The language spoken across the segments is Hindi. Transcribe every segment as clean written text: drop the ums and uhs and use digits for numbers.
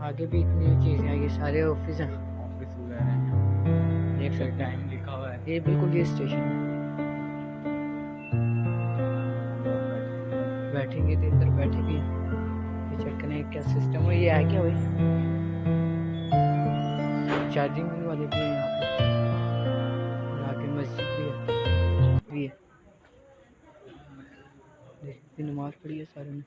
आगे भी इतनी चीज़ें हैं, ये सारे ऑफिस हैं, ऑफिस वगैरह हैं। देख सकते हैं। टाइम लिखा हुआ है। ये बिल्कुल ये स्टेशन है, बैठेंगे तो इधर बैठे भी हैं। ये चेक करें क्या सिस्टम है, ये है क्या भाई, चार्जिंग वाले भी हैं यहाँ पे, और आगे मस्जिद भी है। देखिए नमाज पढ़ी है सारे ने।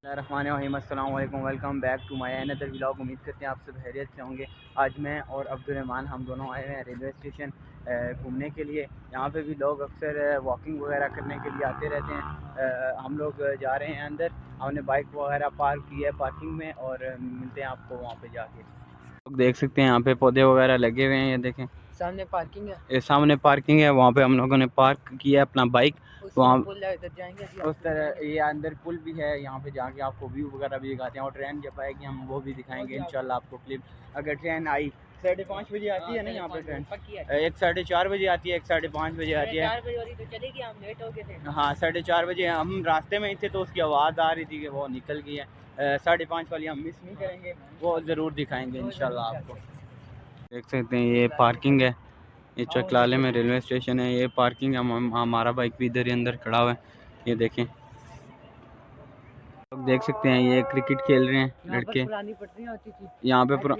रहमानिर्रहीम, अस्सलाम वालेकुम, welcome back to my another vlog. उम्मीद करते हैं आप सब खैरियत से होंगे। आज मैं और अब्दुर्रहमान हम दोनों आए हैं रेलवे स्टेशन घूमने के लिए। यहाँ पे भी लोग अक्सर वॉकिंग वगैरह करने के लिए आते रहते हैं। हम लोग जा रहे हैं अंदर, हमने बाइक वगैरह पार्क की है पार्किंग में और मिलते हैं आपको वहाँ पे जाके। लोग देख सकते हैं यहाँ पे पौधे वगैरह लगे हुए हैं, ये देखें सामने पार्किंग है, ये सामने पार्किंग है, वहाँ पे हम लोगों ने पार्क किया है अपना बाइक। वहाँ इधर जाएंगे उस तरह ये अंदर पुल भी है, यहाँ पे जाके आपको व्यू वगैरह भी दिखाते हैं और ट्रेन जब आएगी हम वो भी दिखाएंगे इंशाल्लाह आपको क्लिप। अगर ट्रेन आई 5:30 बजे आती है ना यहाँ पे ट्रेन, एक 4:30 बजे आती है, एक 5:30 बजे आती है। हाँ 4:30 बजे हम रास्ते में ही थे तो उसकी आवाज़ आ रही थी कि वो निकल गई है। 5:30 वाली हम मिस नहीं करेंगे, वो ज़रूर दिखाएंगे इंशाल्लाह आपको। देख सकते हैं ये पार्किंग है, ये चकलाले में रेलवे स्टेशन है, ये पार्किंग है। हमारा बाइक भी इधर ही अंदर खड़ा हुआ है, ये देखें। लोग देख सकते हैं ये क्रिकेट खेल रहे हैं लड़के। पुरानी पटरियां होती थी यहाँ पे पूरी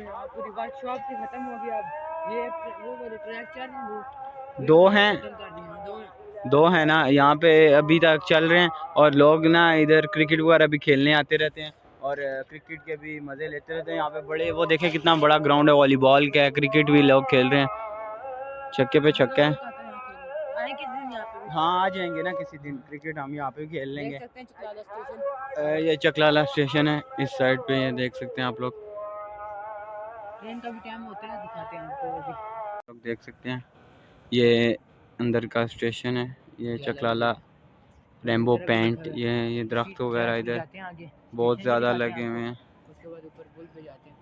वर्कशॉप की खत्म हो गई। अब ये वो वाले ट्रैक चल रहे हैं, दो हैं ना यहाँ पे अभी तक चल रहे हैं और लोग ना इधर क्रिकेट वगैरह भी खेलने आते रहते हैं और क्रिकेट के भी मज़े लेते रहते हैं। यहाँ पे बड़े वो देखें कितना बड़ा ग्राउंड है, वॉलीबॉल का है, क्रिकेट भी लोग खेल रहे हैं, छक्के पे छक्का है। हाँ आ जाएंगे ना किसी दिन, क्रिकेट हम यहाँ पे खेल लेंगे। ये चकलाला स्टेशन है इस साइड पे, ये देख सकते हैं आप लोग। ट्रेन का भी टाइम होता है, दिखाते हैं आपको वो भी। लोग देख सकते हैं ये अंदर का स्टेशन है, ये चकलाला रेम्बो पेंट, ये दरख्त वगैरह इधर बहुत ज़्यादा लगे हुए हैं। उसके बाद ऊपर पुल पे जाते हैं।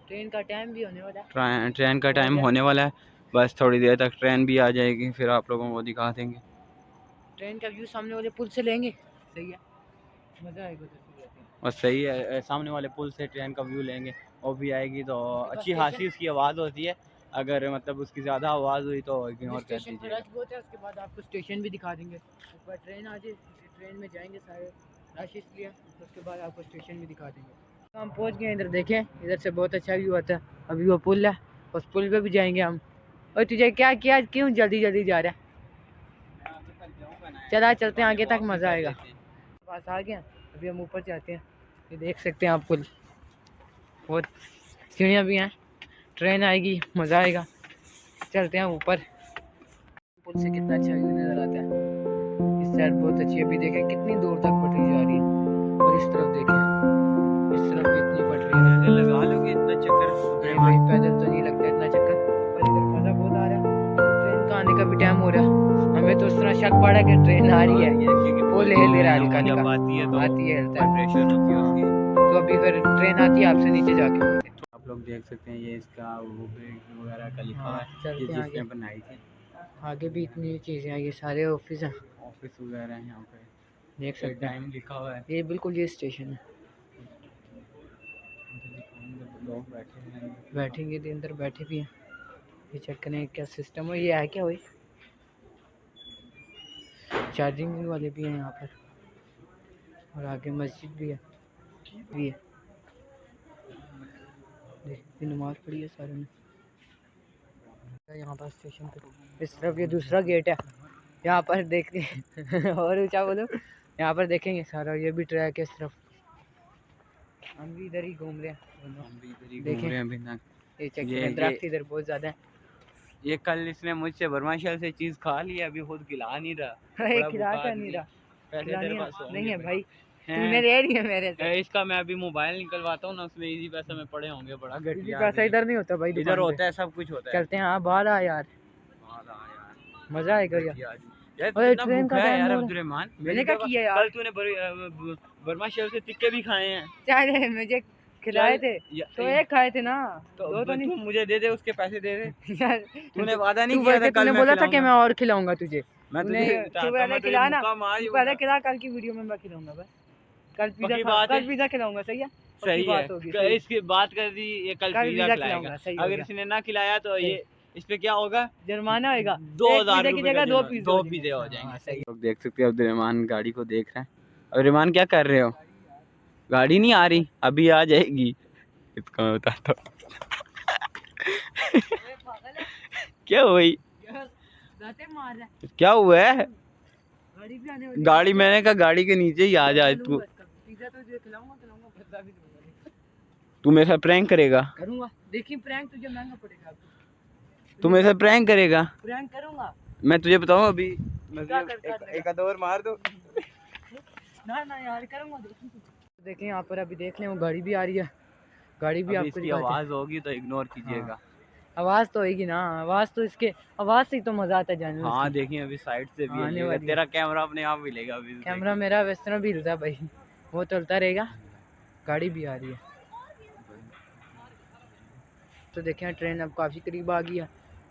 ट्रेन का टाइम भी होने वाला है, ट्रेन का टाइम होने वाला है, बस थोड़ी देर तक ट्रेन भी आ जाएगी, फिर आप लोगों को दिखा देंगे। ट्रेन का व्यू सामने वाले पुल से लेंगे, सही है, मज़ा आएगा। और सही है, सामने वाले पुल से ट्रेन का व्यू लेंगे, वो भी आएगी तो अच्छी खासी उसकी आवाज़ होती है। अगर मतलब उसकी ज़्यादा आवाज़ हुई तो इग्नोर कर दीजिए। उसके बाद आपको स्टेशन भी दिखा देंगे। एक बार ट्रेन आ जाए, ट्रेन में जाएंगे सारे रश इसलिए, उसके बाद आपको स्टेशन भी दिखा देंगे। तो हम पहुंच गए इधर, देखें इधर से बहुत अच्छा व्यू आता है। अभी वो पुल है, उस पुल पे भी जाएंगे हम। और तुझे क्या किया, क्यों जल्दी जल्दी जा रहा है? चला चलते हैं आगे तक, मज़ा आएगा। पास आ गया, अभी हम ऊपर जाते हैं। ये देख सकते हैं आप पुल, बहुत सीढ़ियाँ भी हैं, ट्रेन आएगी मज़ा आएगा। चलते हैं ऊपर। पुल से कितना अच्छा व्यू नज़र आता है, इस साइड बहुत अच्छी है। अभी देखें कितनी दूर तक पटरी जा रही है, और इस तरफ देखें, इस तरफ भी इतनी पटरी है। लगा लोगे इतना चक्कर? नहीं भाई पैदल तो नहीं लगता इतना चक्कर, पर इधर मज़ा बहुत आ रहा है। ट्रेन का आने का भी टाइम हो रहा है, हमें तो उस तरह शक पड़ा कि ट्रेन आ रही है, वो ले रहा है हल्का हल्का, आती है हिलता है, तो अभी फिर ट्रेन आती है आपसे नीचे जाके। आप लोग देख सकते हैं ये इसका वो ब्रेक वगैरह का लिखा हुआ है, ये जिसने बनाई थी। आगे भी इतनी चीज़ें हैं, ये सारे ऑफिस हैं, ऑफिस वगैरह हैं यहाँ पे, देख सकते हैं। टाइम लिखा हुआ है, ये बिल्कुल ये स्टेशन है। लोग बैठे हैं, बैठेंगे तो अंदर बैठे भी हैं। ये चेक करें क्या सिस्टम है, ये है क्या भाई, चार्जिंग वाले भी हैं यहाँ पर, और आगे मस्जिद भी है। देखिए नमाज पढ़ी है सारे ने। यहाँ पर स्टेशन पे इस तरफ ये दूसरा गेट है, यहाँ पर देखते और ऊँचा बोलो, यहाँ पर देखेंगे सारा, ये भी ट्रैक है इस तरफ। हम भी इधर ही घूम रहे हैं, देखें ये चेक दरख्त इधर बहुत ज़्यादा है। ये कल इसने मुझसे बरमाशा से चीज़ खा ली, अभी खुद खिला नहीं रहा। खिला का नहीं रहा, पैसे नहीं है भाई, तूने ले रही है मेरे से। इसका मैं अभी मोबाइल निकलवाता हूँ ना, उसमें इजी पैसे में पड़े होंगे, बड़ा घटिया पैसा इधर नहीं होता भाई, इधर होता है, सब कुछ होता है। चलते हैं। हाँ बाहर आ यार, मजा आएगा यार। ट्रेन का यार अब्दुर्रहमान, मैंने क्या किया यार, कल तूने बर्मा शहर से टिक्के भी खाए हैं। चाहे मुझे खिलाए थे तो एक खाए थे ना, तो तू मुझे दे दे, उसके पैसे दे दे। तूने वादा नहीं किया था, तूने बोला था कि मैं और खिलाऊंगा तुझे। मैं तुझे खिला, पहले खिला, कल की वीडियो में मैं खिलाऊंगा बस। कल पिज़्ज़ा खिलाऊंगा, सही है। सही है, बात होगी, सही। इसकी बात कर दी, ये कल कल पिज़्ज़ा पिज़्ज़ा खिलाएगा। खिलाऊंगा, सही हो अगर गया। इसने ना खिलाया तो सही। ये इस पे क्या होगा, जुर्माना होगा, 2000 की जगह दो पिज़्ज़े दो हो पिज़्ज़े हो हाँ, जाएंगे। सही। लोग देख सकते हैं अब्दुलरहमान गाड़ी को देख रहे हैं। अब्दुलरहमान क्या कर रहे हो? गाड़ी नहीं आ रही, अभी आ जाएगी। इसका बताता हूँ। क्या हुई? मार रहा है। क्या हुआ है? गाड़ी भी आने वाली है। गाड़ी, मैंने कहा गाड़ी के नीचे ही आ जाए तू। पिज़्ज़ा तो तुझे खिलाऊंगा, बदला भी दूंगा। तू मेरे साथ प्रैंक करेगा? करूंगा, देखिए प्रैंक तुझे महंगा पड़ेगा। तू मेरे साथ प्रैंक करेगा? प्रैंक करूंगा। मैं तुझे बताऊं अभी, मैं क्या तुझे कर एक आध और मार दूं। ना यार करूंगा। देखिए यहाँ पर अभी देख लें वो गाड़ी भी आ रही है, गाड़ी भी अभी आपको इसकी आवाज़ होगी तो इग्नोर कीजिएगा। आवाज़ तो होगी ना, आवाज़ तो इसके आवाज़ से ही तो मज़ा आता है जानवर। हाँ देखिए अभी साइड से भी आने हिलेगा, वाली है। तेरा कैमरा अपने आप हिलेगा अभी। कैमरा मेरा वैसे तरह भी हिलता है भाई, वो चलता रहेगा। गाड़ी भी आ रही है। तो देखें ट्रेन अब काफ़ी करीब आ गई है,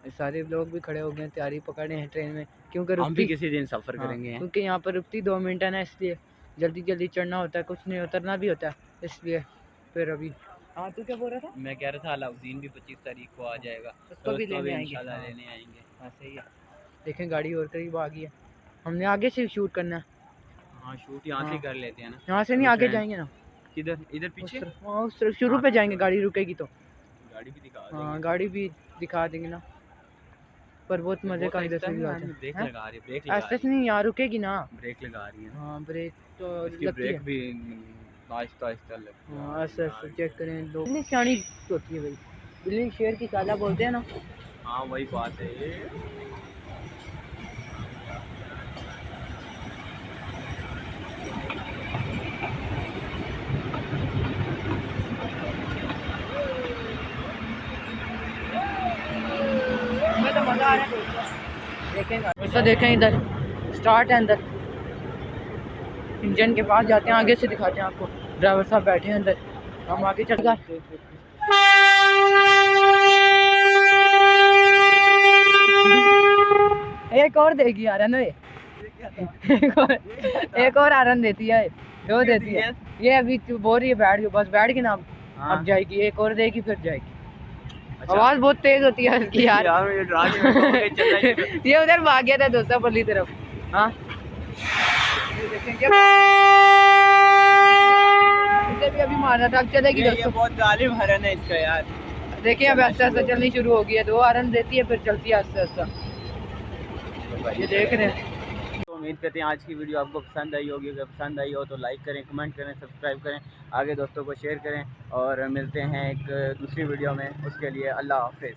सारे लोग भी खड़े हो गए हैं, तैयारी पकड़े हैं ट्रेन में, क्योंकि हम भी रुकती किसी दिन सफ़र करेंगे। क्योंकि यहाँ पर रुकती 2 मिनट है ना, इसलिए जल्दी जल्दी चढ़ना होता है, कुछ नहीं उतरना भी होता है, इसलिए फिर अभी। हाँ तू क्या बोल रहा था? मैं कह रहा था अलाउद्दीन भी 25 तारीख को आ जाएगा, उसको भी लेने आएंगे। इंशाल्लाह लेने आएंगे। हाँ सही है। देखें गाड़ी और करीब आ गई है, हमने आगे से शूट करना है। हाँ शूट यहाँ से कर लेते हैं ना, यहाँ से नहीं आगे जाएंगे ना, किधर? इधर पीछे उस तरफ शुरू पे जाएंगे, गाड़ी रुकेगी तो गाड़ी भी दिखा हाँ गाड़ी भी दिखा देंगे ना, पर बहुत मज़े का इधर से भी आता है। ब्रेक लगा रही है, ब्रेक लगा ऐसे नहीं यहाँ रुकेगी ना, ब्रेक लगा रही है। हाँ ब्रेक तो इसकी लगती ब्रेक है। भी आहिस्ता आहिस्ता लगती है। हाँ ऐसे ऐसे चेक करें लोग, बिल्ली सियानी होती है भाई, बिल्ली शेर की काला बोलते हैं ना। हाँ वही बात है। तो मज़ा आ रहा है देखेंगे। वैसा देखें इधर स्टार्ट है, अंदर इंजन के पास जाते हैं, आगे से दिखाते हैं आपको, ड्राइवर साहब बैठे हैं अंदर, हम आगे चल कर। एक और देगी आरन, एक और आरन देती है, दो देती है ये, अभी बोल रही है बैठ गई, बस बैठ के ना अब जाएगी, एक और देगी फिर जाएगी। अच्छा। आवाज़ बहुत तेज होती है इसकी यार, ये उधर भाग गया था दोस्तों पल्ली तरफ। हाँ इसे भी अभी मारना था, अब चलेगी दोस्तों। बहुत जालिम हरन है इसका यार। देखिए अब आस्ते आस्ते चलनी शुरू हो गई है, 2 हरन देती है फिर चलती है आस्ते आस्ते, ये देख रहे हैं। तो उम्मीद करते हैं आज की वीडियो आपको पसंद आई होगी, अगर पसंद आई हो तो लाइक करें, कमेंट करें, सब्सक्राइब करें, आगे दोस्तों को शेयर करें, और मिलते हैं एक दूसरी वीडियो में, उसके लिए अल्लाह हाफिज़।